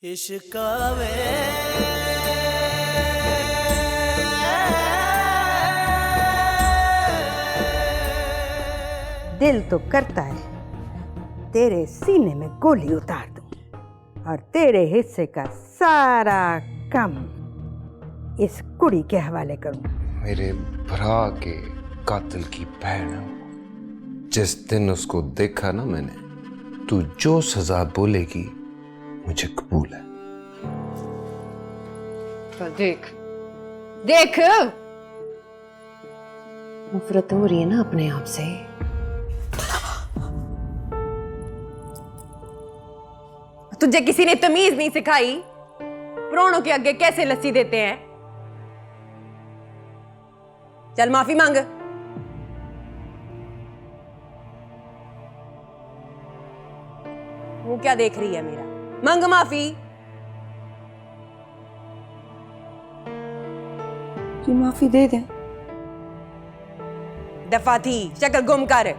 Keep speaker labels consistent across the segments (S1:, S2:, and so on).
S1: इश्कावे
S2: दिल तो करता है तेरे सीने में गोली उतार दूं और तेरे हिस्से का सारा कम इस कुड़ी के हवाले करूं।
S3: मेरे भरा के कातिल की बहन, जिस दिन उसको देखा ना मैंने, तू जो सजा बोलेगी मुझे कबूल है।
S4: तो देख देख, नफरत हो रही है ना अपने आप से। तुझे किसी ने तमीज नहीं सिखाई प्राणों के आगे कैसे लस्सी देते हैं? चल माफी मांग। वो क्या देख रही है मेरा? मांग माफी।
S5: जी माफी दे दे।
S4: दफा थी, शक्ल गुम कर।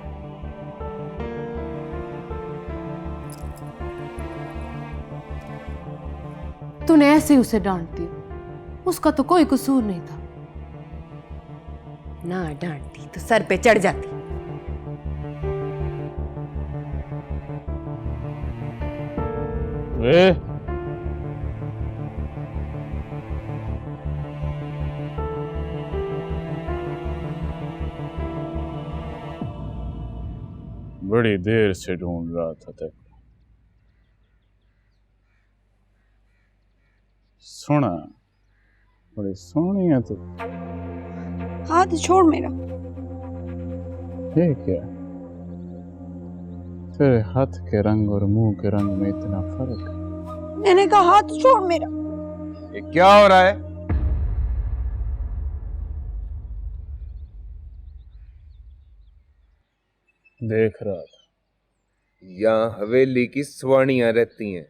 S6: तूने ऐसे ही उसे डांटती, उसका तो कोई कसूर नहीं था।
S4: ना डांटती तो सर पे चढ़ जाती।
S7: वे बड़ी देर से ढूंढ रहा था तेरे को। सुना, बड़ी सोहनी है तू।
S5: हाथ छोड़ मेरा।
S7: ये क्या, तेरे हाथ के रंग और मुंह के रंग में इतना फर्क है?
S5: मैंने कहा हाथ छोड़ मेरा।
S3: ये क्या हो रहा है?
S7: देख रहा था।
S3: यहाँ हवेली की स्वाणियां रहती हैं,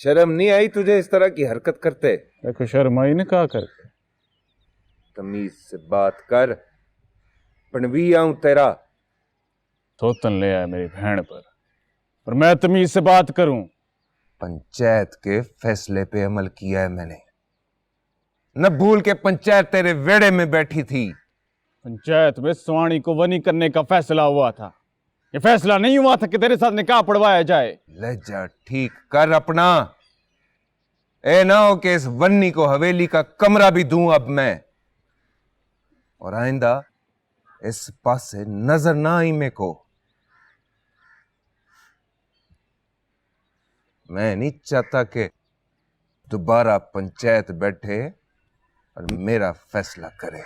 S3: शर्म नहीं आई तुझे इस तरह की हरकत करते?
S7: देखो शर्म आई ने कहा करके।
S3: तमीज से बात कर, पनवी आऊं तेरा।
S7: थोतन ले आया मेरी बहन पर, और मैं तमीज से बात करूं?
S3: पंचायत के फैसले पे अमल किया है मैंने। न भूल के पंचायत तेरे वेड़े में बैठी थी।
S7: पंचायत में स्वाणी को वनी करने का फैसला हुआ था। ये फैसला नहीं हुआ था कि तेरे साथ निकाह पढ़वाया जाए।
S3: लहजा ठीक कर अपना। ए ना हो कि इस वन्नी को हवेली का कमरा भी दूं अब मैं, और आइंदा इस पास से नजर ना आई मेरे को। मैं नहीं चाहता कि दोबारा पंचायत बैठे और मेरा फैसला करे।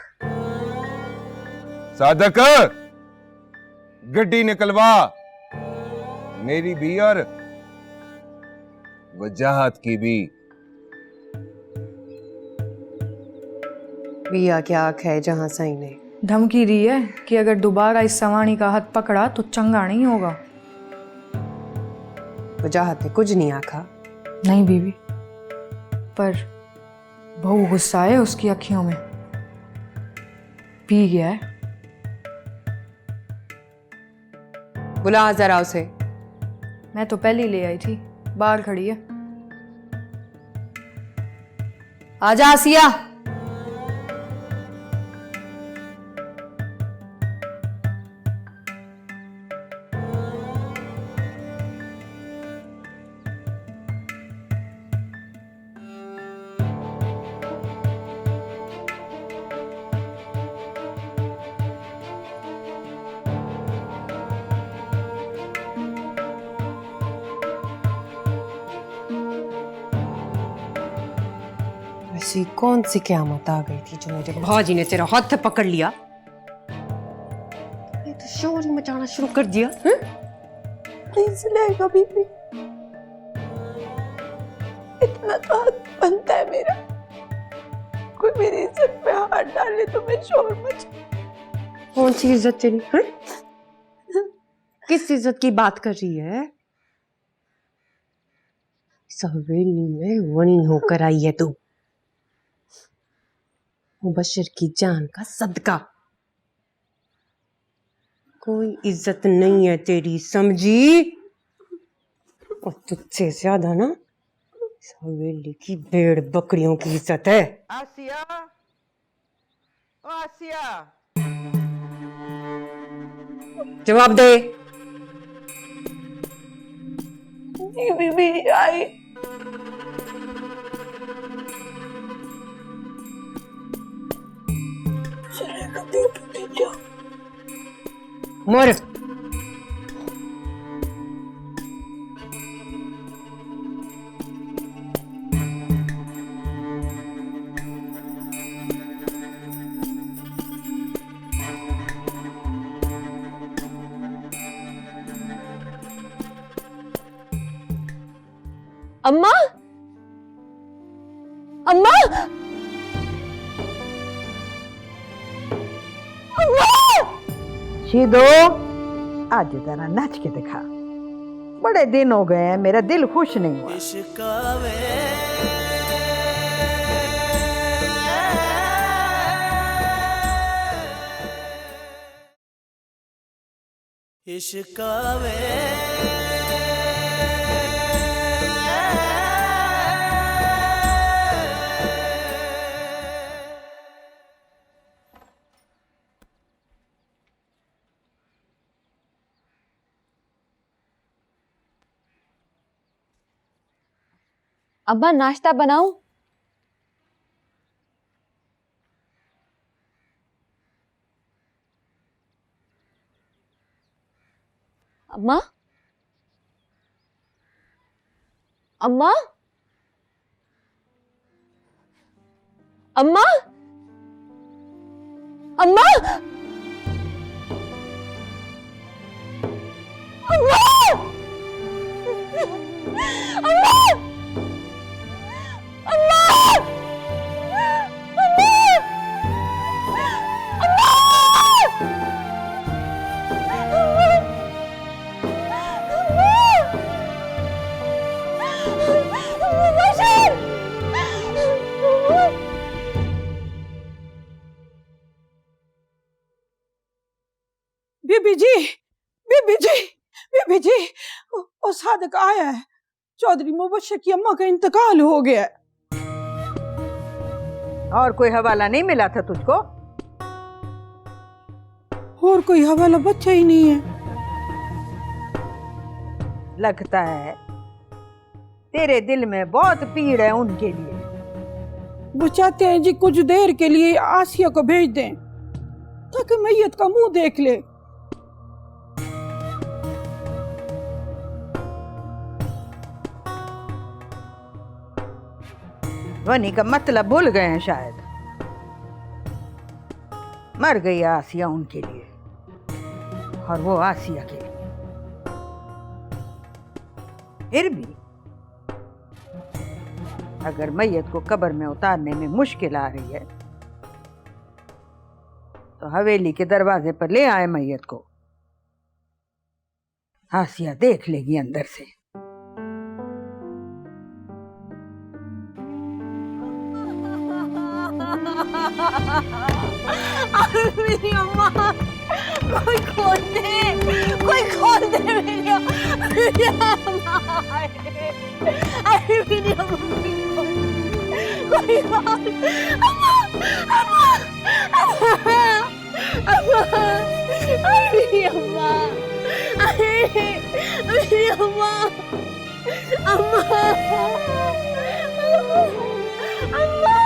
S3: सादक, गड्डी निकलवा, मेरी भी और वजाहत की भी।
S4: भैया क्या आंख है जहां सही ने
S5: धमकी दी है कि अगर दोबारा इस सवानी का हाथ पकड़ा तो चंगा नहीं होगा।
S4: वजाहत ने कुछ नहीं आखा।
S5: नहीं बीवी, पर बहु गुस्सा है उसकी अखियों में। पी गया है।
S4: बुला जरा उसे।
S5: मैं तो पहले ही ले आई थी, बाहर खड़ी है।
S4: आजा आसिया। ऐसी कौन सी क़यामत आ गई थी जो मेरे भाजी ने तेरा हाथ पकड़ लिया? ये तो शोर ही मचाना शुरू कर दिया।
S5: प्लीज लेगा बीबी, इतना तो हक बनता है मेरा। कोई मेरी इज्जत पे हाथ डाले तो मैं शोर मचा।
S4: कौन सी इज्जत तेरी? किस इज्जत की बात कर रही है? इस हवेली में वनी होकर आई है तू, मुबशर की जान का सदका। कोई इज्जत नहीं है तेरी, समझी? और तुझसे ज्यादा ना
S2: हवेली की भेड़ बकरियों की इज्जत है। आसिया, ओ आसिया, जवाब दे।
S5: बीबी आई। चलेगा बेटा।
S2: मोर
S4: अम्मा, अम्मा, अम्मा।
S2: शीदो, आज जरा नाच के दिखा। बड़े दिन हो गए हैं, मेरा दिल खुश नहीं हुआ।
S1: इश्कावे
S4: अब्बा नाश्ता बनाऊं? अम्मा, अम्मा, अम्मा, अम्मा, अम्मा, अम्मा,
S5: बीबी जी, बीबी जी, बीबी जी, वो सादक आया है। चौधरी मुबशर की अम्मा का इंतकाल हो गया है।
S2: और कोई हवाला नहीं मिला था तुझको?
S5: और कोई हवाला बच्चा ही नहीं है।
S2: लगता है तेरे दिल में बहुत पीड़ है उनके लिए।
S5: वो चाहते हैं जी कुछ देर के लिए आसिया को भेज दें ताकि मैयत का मुंह देख ले।
S2: वनी का मतलब भूल गए हैं शायद। मर गई आसिया उनके लिए और वो आसिया के लिए। फिर भी अगर मैयत को कब्र में उतारने में मुश्किल आ रही है तो हवेली के दरवाजे पर ले आए मैयत को। आसिया देख लेगी अंदर से।
S4: मेरी अम्मा, कोई खोल दे, कोई खोल दे मेरी अम्मा, अरे मेरी अम्मा, कोई खोल, अम्मा, अम्मा, अम्मा, अरे मेरी अम्मा, अरे मेरी अम्मा, अम्मा, अम्मा,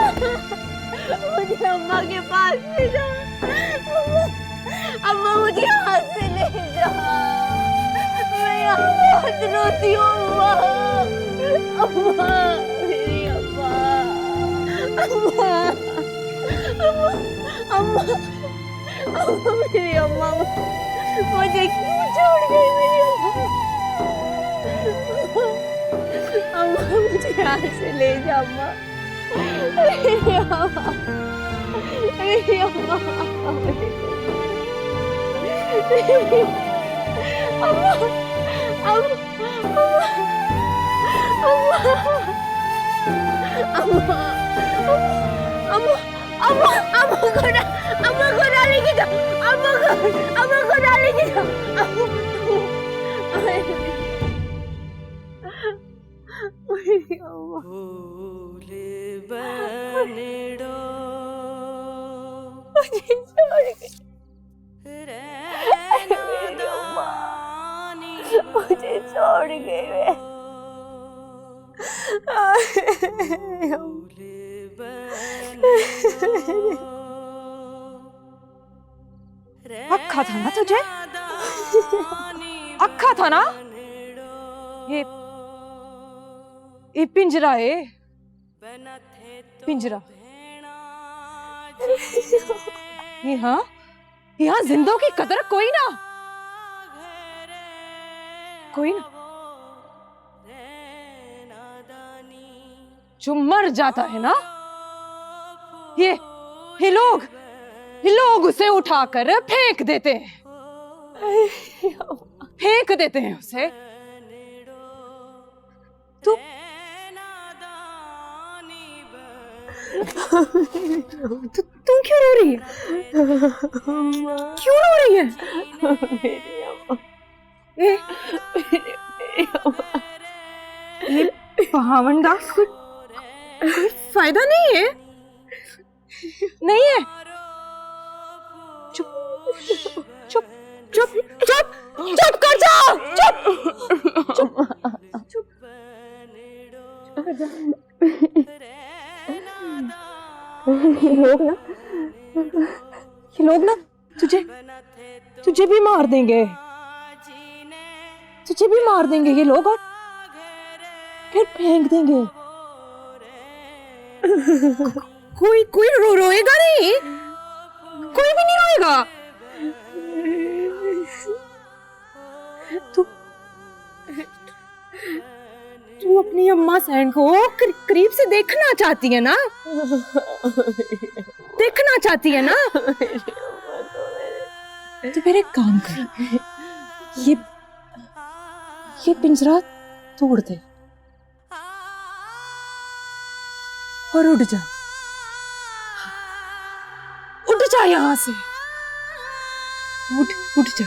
S4: मुझे अम्मा के पास ले जाओ। अम्मा मुझे हाथ से ले जाओ। मैं यहाँ बहुत रोती हूँ अम्मा। अम्मा, मेरी अम्मा, अम्मा, अम्मा, अम्मा, अम्मा, मेरी अम्मा, मुझे क्यों छोड़ गई मेरी अम्मा? अम्मा मुझे यहाँ से ले जा अम्मा। मेरी अम्मा, मेरी अम्मा, अम्मा को डालेगी तो अम्मा को डालेगी तो मेरी अम्मा।
S5: मुझे छोड़ गए
S4: अक्खा था ना तुझे? अक्खा था ना? ये पिंजरा है, पिंजरा। यहाँ जिंदों की कदर कोई ना, कोई ना। जो मर जाता है ना, ये लोग उसे उठाकर फेंक देते हैं, फेंक देते हैं उसे। तुम क्यों रो रही है? क्यों रो रही है?
S5: मेरी अम्मा,
S4: ये पावंडा कोई फायदा नहीं है, नहीं है। चुप चुप चुप चुप चुप कर जाओ, चुप चुप चुप। ये लोग ना तुझे भी मार देंगे, तुझे भी मार देंगे ये लोग, और फिर फेंक देंगे। कोई रोएगा नहीं, कोई भी नहीं रोएगा। तू अपनी अम्मा सैन को करीब से देखना चाहती है ना? देखना चाहती है ना? तो फिर एक काम कर, ये पिंजरा तोड़ दे और उड़ जा, उठ जा यहां से, उठ जा।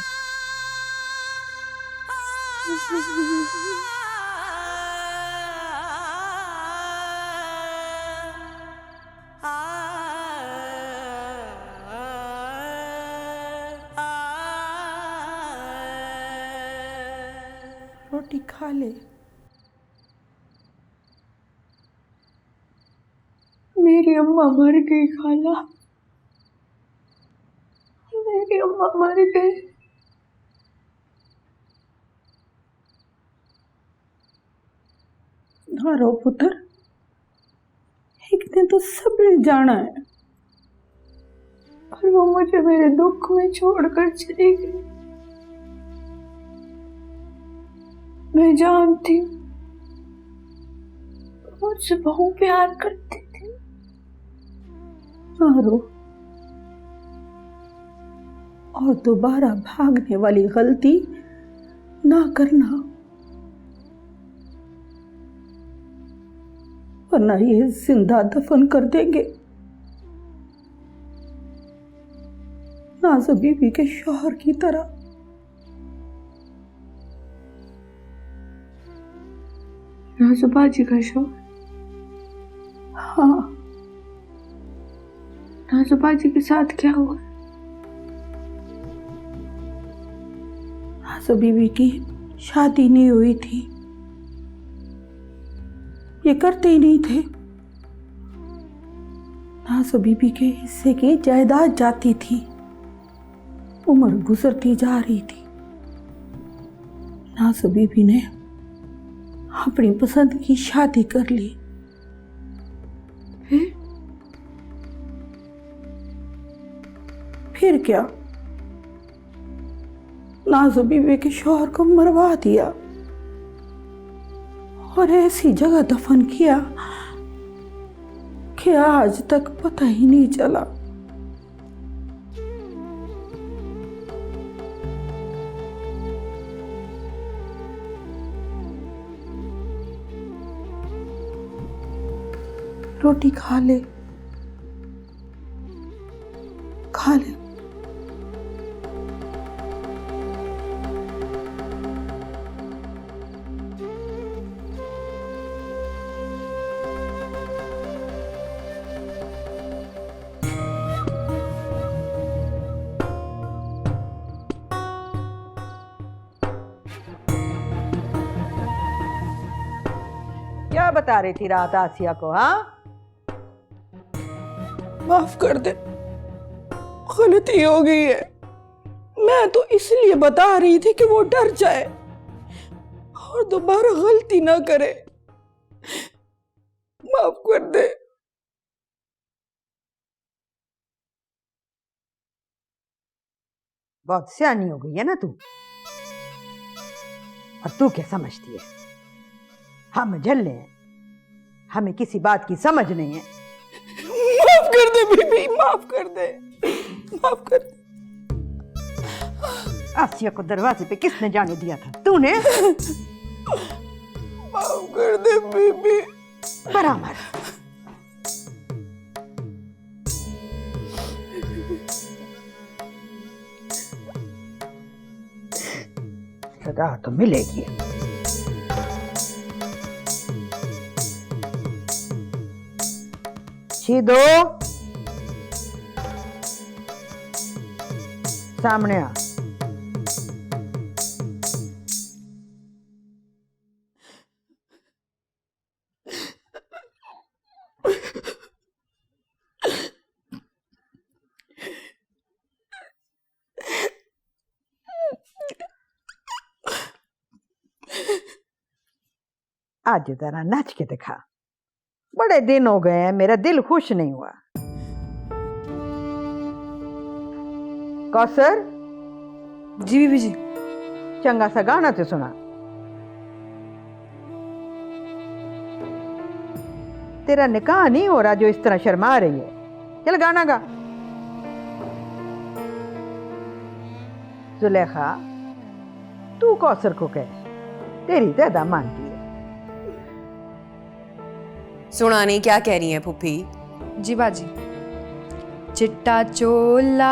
S2: रोटी खा ले।
S5: मेरी अम्मा मर गई खाला, मेरी अम्मा मर गई।
S2: हाँ रो पुत्र, एक दिन तो सबने जाना है,
S5: और वो मुझे मेरे दुख में छोड़कर चली गई। मैं जानती हूँ मुझसे बहुत प्यार करती थी।
S2: हाँ रो, और दोबारा भागने वाली गलती ना करना, वरना ये जिंदा दफन कर देंगे। नाज़ बीबी के शौहर की तरह।
S5: नाज़ुबाजी का शौहर?
S2: हाँ,
S5: नाज़ुबाजी के साथ क्या हुआ?
S2: नाज़ बीबी की शादी नहीं हुई थी, ये करते ही नहीं थे। नाज़ बीबी के हिस्से की जायदाद जाती थी, उम्र गुजरती जा रही थी। नाज़ बीबी ने अपनी पसंद की शादी कर ली। फिर क्या, नाज़ बीबी के शौहर को मरवा दिया और ऐसी जगह दफन किया कि आज तक पता ही नहीं चला। रोटी खा ले, खा ले। बता रही थी रात आसिया को? हाँ,
S5: माफ कर दे, गलती हो गई है। मैं तो इसलिए बता रही थी कि वो डर जाए और दोबारा गलती ना करे। माफ कर दे।
S2: बहुत सियानी हो गई है ना तू। और तू क्या समझती है? हम झल्ले हैं, हमें किसी बात की समझ नहीं है।
S5: माफ कर दे बीबी, माफ कर दे, माफ कर दे।
S2: आसिया को दरवाजे पे किसने जाने दिया था? तूने?
S5: माफ कर दे बीबी।
S2: बराबर। सजा तो मिलेगी। शीदो, सामने आ। आज जरा नाच के दिखा। बड़े दिन हो गए हैं, मेरा दिल खुश नहीं हुआ। कौसर।
S4: जी बीबी जी।
S2: चंगा सा गाना तो सुना। तेरा निकाह नहीं हो रहा जो इस तरह शर्मा रही है। चल गाना गा। जुलेखा, तू कौसर को कह, तेरी ज्यादा मानती है।
S1: सुना नहीं क्या कह रही है फूफी?
S4: जी बाजी। चिट्टा चोला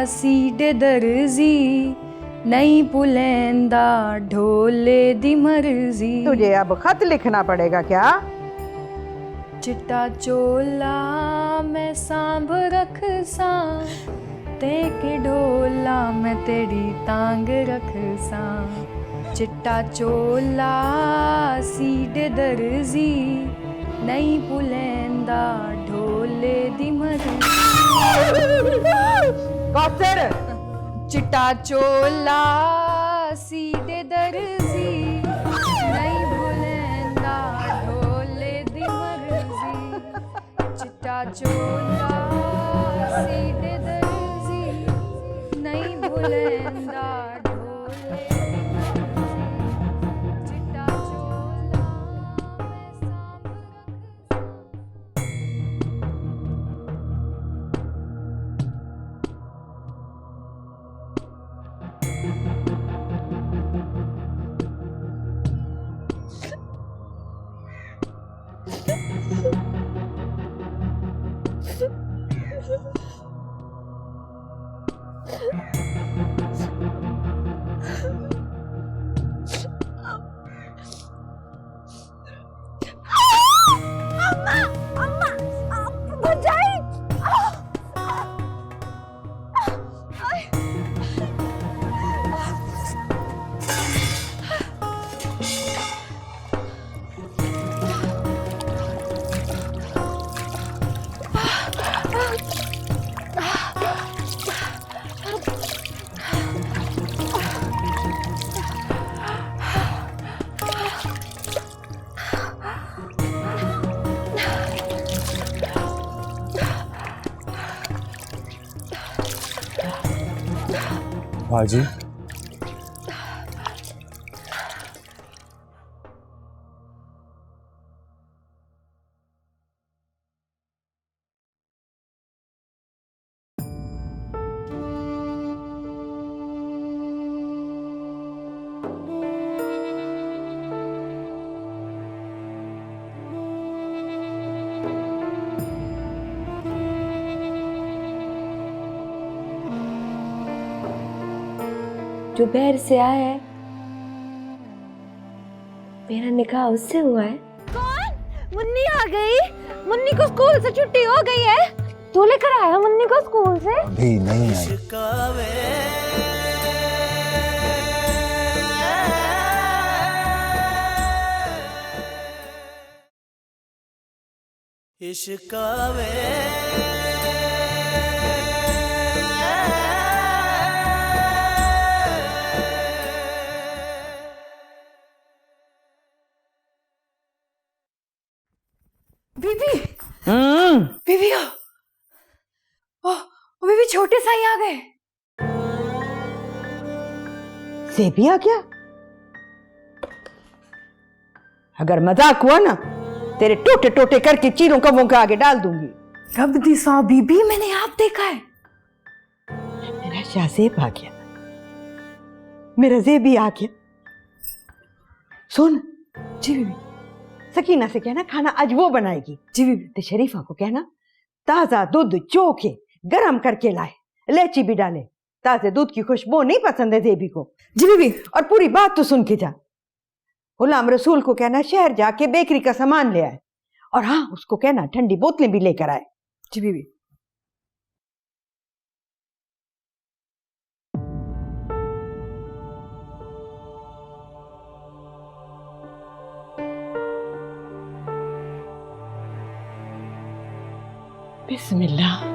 S4: सीडे दर्जी, नहीं पुलेंदा ढोले दी मर्जी।
S2: तुझे अब खत लिखना पड़ेगा क्या?
S4: चिट्टा चोला मैं सांभ रख सा, ते के ढोला मैं तेरी तांग रख सा। चिट्टा चोला सीडे दर्जी, नहीं पुलेंदा ढोले दी मर्जी।
S2: कौसर।
S4: चिट्टा चोला सीडे दर्जी, नहीं भुलेंदा ढोले दी मर्जी। चिट्टा चोला सीडे दर्जी, नहीं भुलेंदा ढोले दी मर्जी। चिट्टा चोला मैं सांभ रख
S7: बाजी,
S8: जो बहर से आया है, मेरा निकाह उससे हुआ है।
S9: कौन? मुन्नी आ गई। मुन्नी को स्कूल से छुट्टी हो गई है। तू लेकर आया मुन्नी को स्कूल से?
S7: अभी नहीं आई।
S10: इश्कावे
S9: बीबी बीबी ओ बीबी छोटे साई आ गए।
S2: सेबी आ गया? अगर मजाक हुआ ना तेरे टोटे टोटे करके चीरों कवों के आगे डाल दूंगी।
S9: कब दिसा बीबी, मैंने आप देखा है।
S2: मेरा शाहजेब आ गया, मेरा जेबी आ गया। सुन
S9: जी बीबी।
S2: सकीना से कहना खाना आज वो बनाएगी।
S9: जी बीबी।
S2: तो शरीफा को कहना ताजा दूध चोखे गरम करके लाए, इलायची भी डाले। ताजे दूध की खुशबू नहीं पसंद है जेबी को।
S9: जी बीबी।
S2: और पूरी बात तो सुन के जा। गुलाम रसूल को कहना शहर जाके बेकरी का सामान ले आए, और हाँ उसको कहना ठंडी बोतलें भी लेकर आए।
S9: जी बीबी।
S2: बिस्मिल्लाह।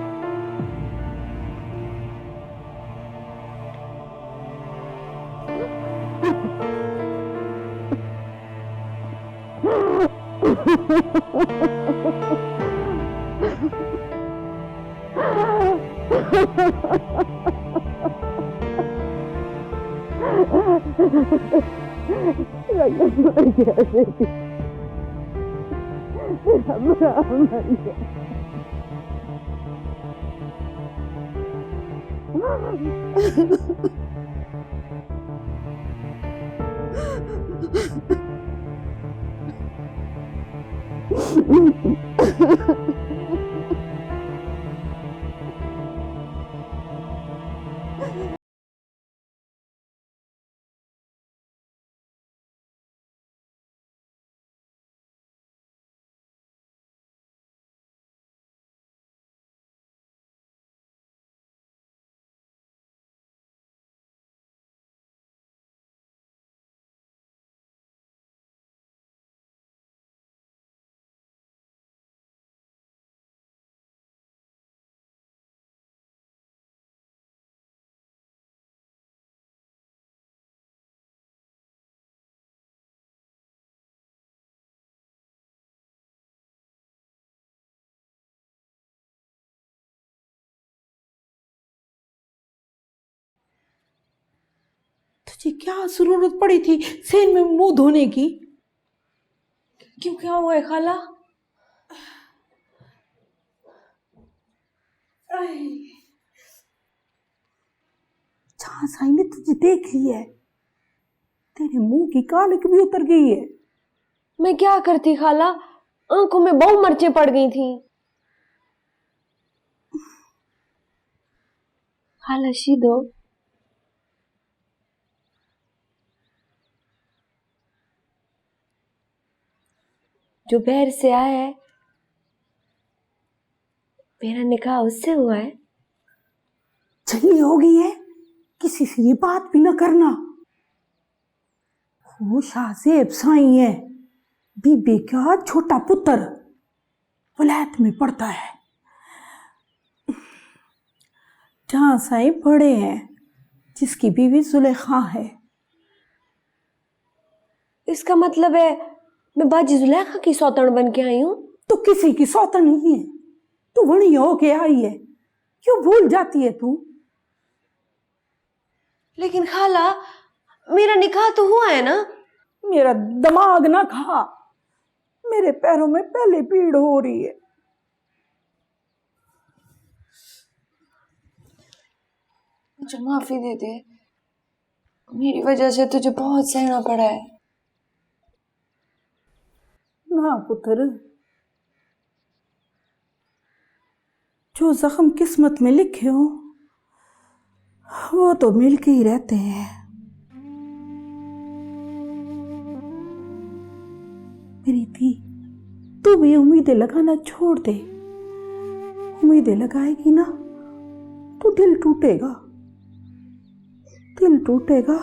S5: तुझे क्या जरूरत पड़ी थी सेन में मुंह धोने की?
S8: क्यों, क्या हुआ है खाला?
S5: जहां साई ने तुझे देख लिया है, तेरे मुंह की कालिक भी उतर गई है।
S8: मैं क्या करती खाला, आंखों में बहु मर्चें पड़ गई थी। खाला शीदो, जो बहर से आया है मेरा निकाह उससे हुआ है।
S5: जल्दी हो गई है, किसी से ये बात भी न करना। वो शाहजेब साई है, बीबी का छोटा पुत्र, वलायत में पड़ता है। जहां साई बड़े हैं, जिसकी बीवी जुलेखा है।
S8: इसका मतलब है मैं बाजी जुलेखा की सौतन बन के आई हूँ।
S5: तो किसी की सौतन नहीं है, तू वही होके आई है। क्यों भूल जाती है तू?
S8: लेकिन खाला मेरा निकाह तो हुआ है ना।
S5: मेरा दिमाग ना खा, मेरे पैरों में पहले पीड़ हो रही है।
S8: मुझे माफी दे दे, मेरी वजह से तुझे बहुत सहना पड़ा है।
S5: ना पुत्र, जो जख्म किस्मत में लिखे हो वो तो मिलके ही रहते हैं। मेरी थी, तू भी उम्मीदें लगाना छोड़ दे। उम्मीदें लगाएगी ना तो दिल टूटेगा, दिल टूटेगा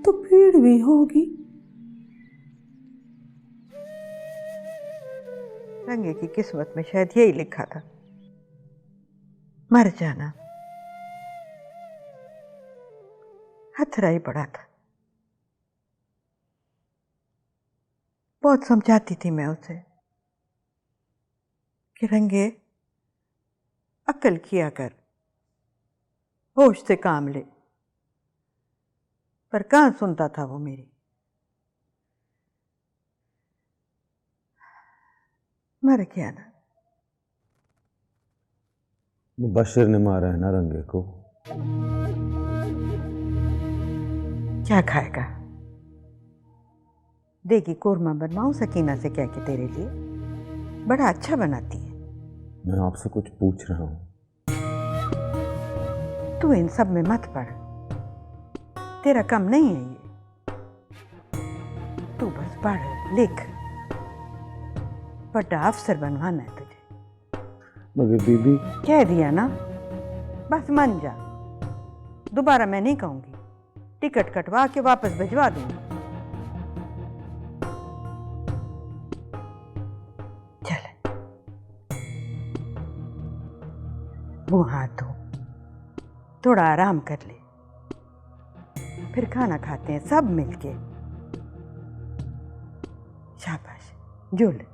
S5: तो पीड़ भी होगी।
S2: रंगे की किस्मत में शायद यही लिखा था, मर जाना। हथरा ही पड़ा था। बहुत समझाती थी मैं उसे कि रंगे अक्ल किया कर, होश से काम ले, पर कहाँ सुनता था वो मेरी। मर गया ना।
S10: मुबशिर ने मारा है ना रंगे को।
S2: क्या खाएगा? देगी कोरमा बनवाऊं सकीना से कह के तेरे लिए, बड़ा अच्छा बनाती है।
S10: मैं आपसे कुछ पूछ रहा हूँ।
S2: तू इन सब में मत पड़, तेरा काम नहीं है ये। तू बस पढ़ लिख, बड़ा अफसर बनवाना है तुझे।
S10: मगर बीबी,
S2: कह दिया ना, बस मान जा। दोबारा मैं नहीं कहूंगी, टिकट कटवा के वापस भिजवा दूंगी। चल मुंह हाथ धो, थोड़ा आराम कर ले, फिर खाना खाते हैं सब मिलके। शाबाश, जुल।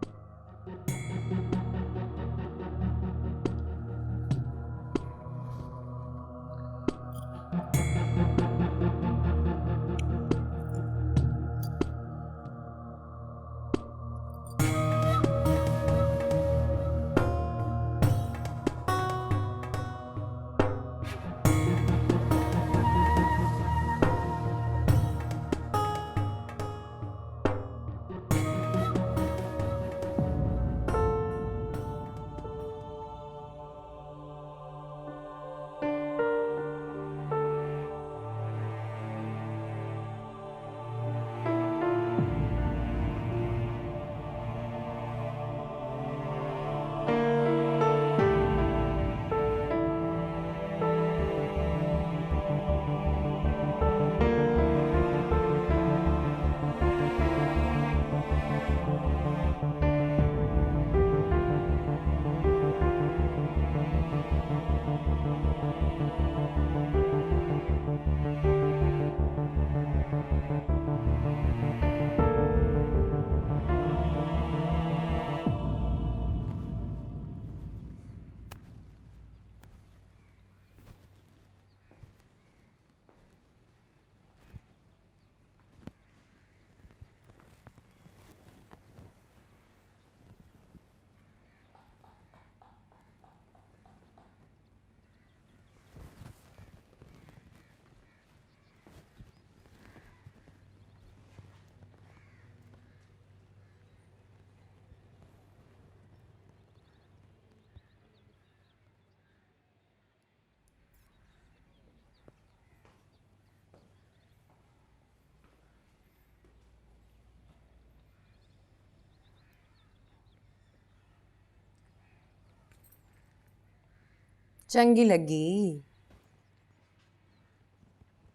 S1: चंगी लगी।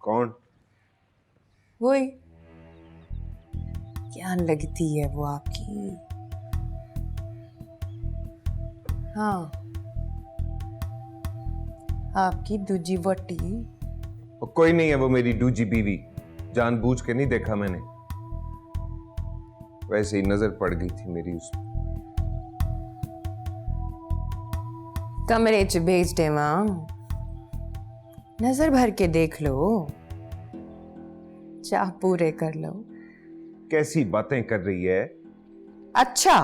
S3: कौन?
S1: वही, क्या लगती है वो आपकी। हाँ, आपकी दूजी वटी।
S3: और कोई नहीं है वो मेरी दूजी बीवी, जानबूझ के नहीं देखा मैंने, वैसे ही नजर पड़ गई थी मेरी उस पर।
S1: कमरे च भेज दे मां, नजर भर के देख लो, चाह पूरे कर लो।
S3: कैसी बातें कर रही है?
S1: अच्छा,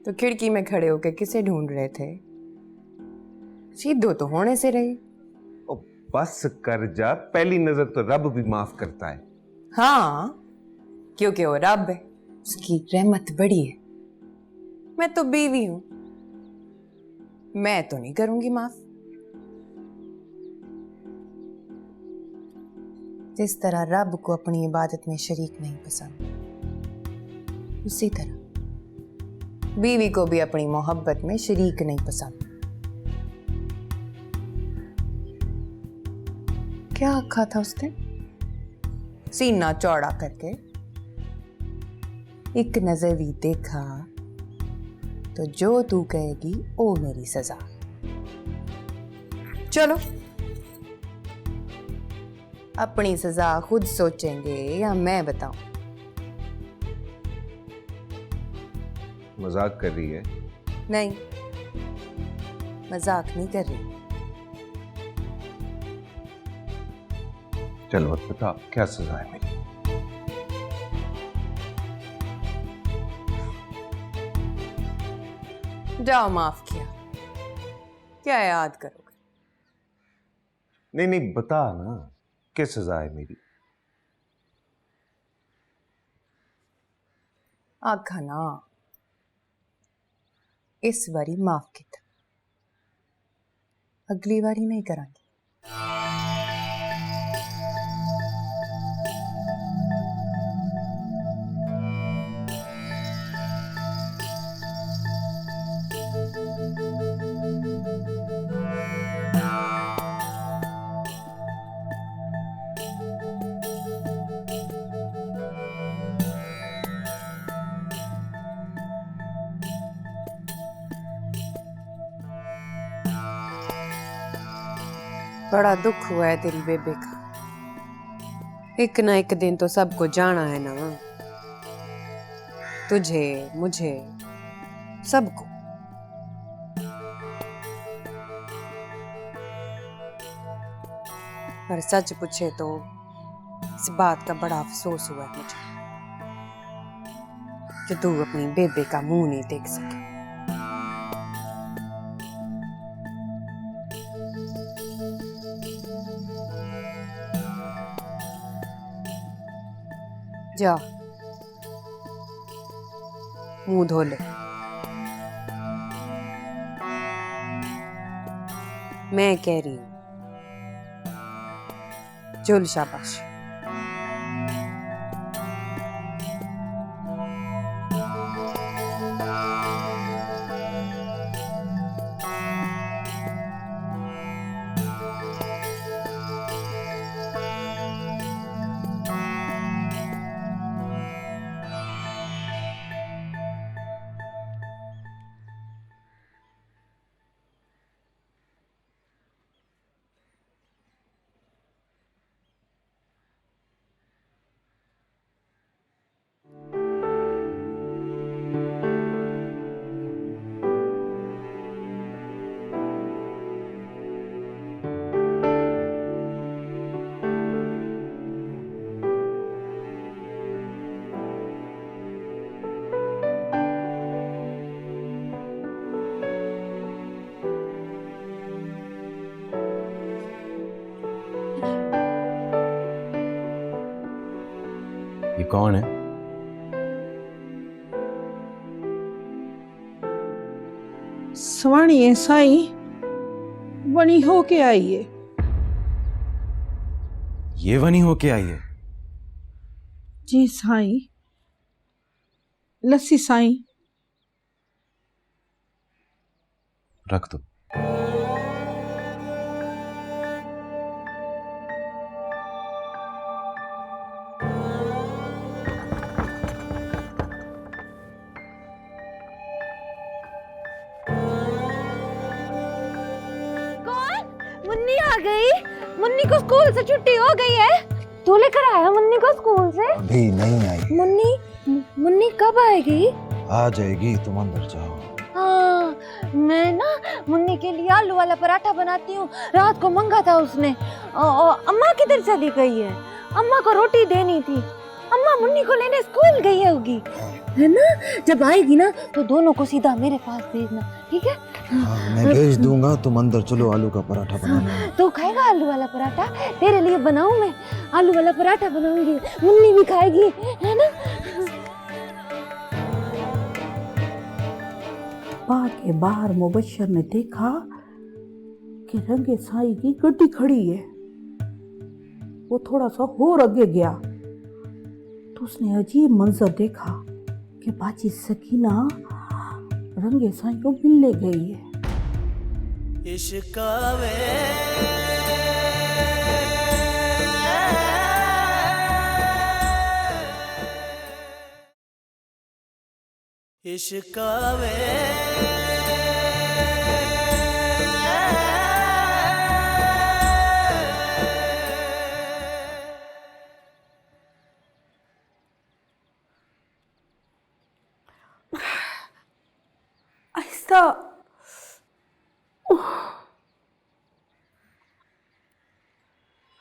S1: तो खिड़की में खड़े होकर किसे ढूंढ रहे थे? सीधो तो होने से रही।
S3: ओ बस कर जा, पहली नजर तो रब भी माफ करता है।
S1: हाँ, क्योंकि वो रब है, उसकी रहमत बड़ी है। मैं तो बीवी हूं, मैं तो नहीं करूंगी माफ। जिस तरह रब को अपनी इबादत में शरीक नहीं पसंद, उसी तरह बीवी को भी अपनी मोहब्बत में शरीक नहीं पसंद। क्या आखा था उसने? सीना चौड़ा करके एक नजर भी देखा तो जो तू कहेगी वो मेरी सजा। चलो, अपनी सजा खुद सोचेंगे या मैं बताऊं?
S3: मजाक कर रही है?
S1: नहीं, मजाक नहीं कर रही।
S3: चलो अब बता, क्या सजा है मेरी?
S1: जाओ, माफ किया, क्या याद करोगे?
S3: नहीं नहीं, बता ना, क्या सजा है मेरी?
S1: आखा ना, इस बारी माफ किया, अगली बारी नहीं करांगी। बड़ा दुख हुआ है तेरी बेबे का। एक ना एक दिन तो सबको जाना है ना, तुझे, मुझे, सबको। पर सच पूछे तो इस बात का बड़ा अफसोस हुआ है मुझे कि तू अपनी बेबे का मुंह नहीं देख सके। जा, मुंह धो ले। मैं कह रही हूं, चल शाबाश।
S10: ये कौन है?
S5: स्वाणी है साईं, वनी होके आई है।
S10: ये वनी होके आई है?
S5: जी साईं, लस्सी साईं।
S10: रख दो।
S9: मुन्नी आ गई। मुन्नी को स्कूल से छुट्टी हो गई है। तू लेकर आया मुन्नी को स्कूल से?
S11: अभी नहीं आई।
S9: मुन्नी कब आएगी?
S11: आ जाएगी, तुम अंदर जाओ।
S9: हाँ, मैं ना मुन्नी के लिए आलू वाला पराठा बनाती हूँ। रात को मंगा था उसने। अम्मा किधर चली गई है? अम्मा को रोटी देनी थी। अम्मा मुन्नी को लेने स्कूल गई होगी, है ना? जब आएगी ना तो दोनों को सीधा मेरे पास भेजना, ठीक है?
S11: हाँ, मैं भेज दूंगा। तुम अंदर चलो, आलू का पराठा बनाना।
S9: तू खाएगा आलू वाला पराठा? तेरे लिए बनाऊं मैं आलू वाला पराठा बनाऊंगी, मुन्नी भी खाएगी, है ना?
S5: के बाहर मुबश्शिर ने देखा कि रंगे साई की गड्डी खड़ी है। वो थोड़ा सा और आगे गया तो उसने अजीब मंजर देखा कि बाजी सकीना रंगे साई को मिलने गई है।
S12: इश्क़
S5: आहिस्ता।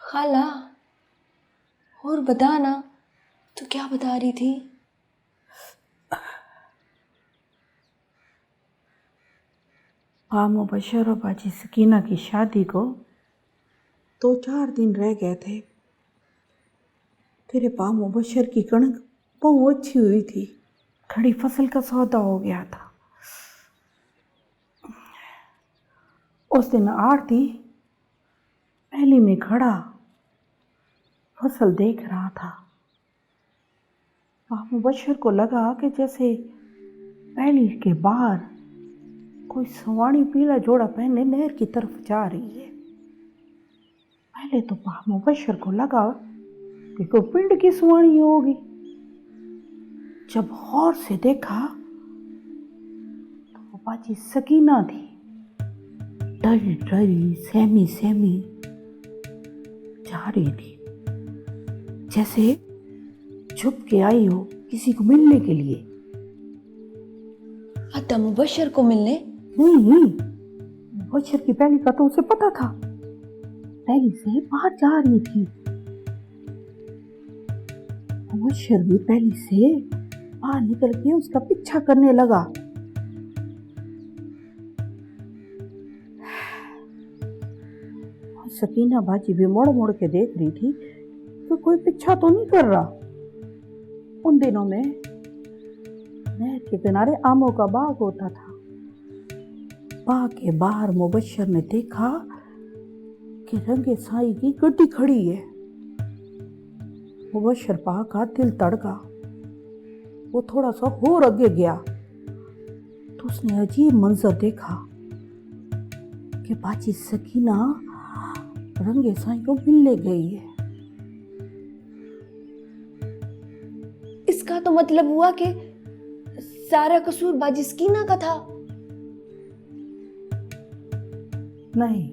S8: खाला, और बता ना, तू क्या बता रही थी?
S5: हाँ, मुबशर और बाजी सकीना की शादी को 2-4 दिन रह गए थे। तेरे पा मुबशर की कणक बहुत अच्छी हुई थी, खड़ी फसल का सौदा हो गया था। उस दिन आरती पहली में खड़ा फसल देख रहा था। पा मुबशर को लगा कि जैसे पहली के बाहर कोई सवानी पीला जोड़ा पहने नहर की तरफ जा रही है। पहले तो पा मुबशर को लगा कि कोई पिंड की सवानी होगी। जब गौर से देखा तो वो बाजी सकीना थी, डरी डरी सहमी सहमी जा रही थी, जैसे छुप के आई हो किसी को मिलने के लिए।
S8: अत्ता मुबशर को मिलने?
S5: नहीं, मुबशर की पहली का तो उसे पता था, पहली से बाहर जा रही थी। मुबशर भी पहली से बाहर निकल के उसका पीछा करने लगा। सकीना बाजी भी मुड़ मुड़ के देख रही थी कि कोई पीछा तो नहीं कर रहा। उन दिनों में नहर के किनारे आमों का बाग होता था। बाग के बाहर मुबशर ने देखा कि रंगे साई की गड्डी खड़ी है। मुबशर पा का दिल तड़का। वो थोड़ा सा और आगे गया तो उसने अजीब मंजर देखा कि बाजी सकीना रंगे साई को मिलने गई है।
S8: इसका तो मतलब हुआ कि सारा कसूर बाजी सकीना का था।
S5: नहीं,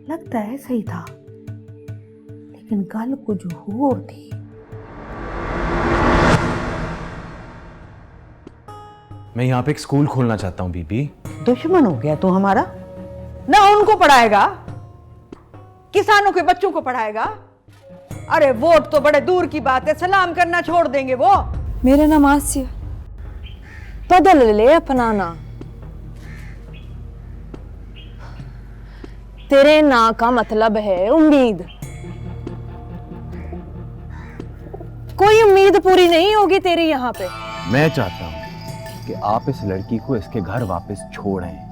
S5: लगता है सही था, लेकिन गल कुछ और थी।
S10: मैं यहाँ पे एक स्कूल खोलना चाहता हूँ बीबी।
S2: दुश्मन हो गया तू हमारा? ना उनको पढ़ाएगा, किसानों के बच्चों को पढ़ाएगा? अरे वोट तो बड़े दूर की बात है, सलाम करना छोड़ देंगे वो।
S8: मेरा नाम आसिया, बदल ले अपना नाम। तेरे ना का मतलब है उम्मीद। कोई उम्मीद पूरी नहीं होगी तेरी यहाँ पे।
S10: मैं चाहता हूँ कि आप इस लड़की को इसके घर वापस छोड़ें।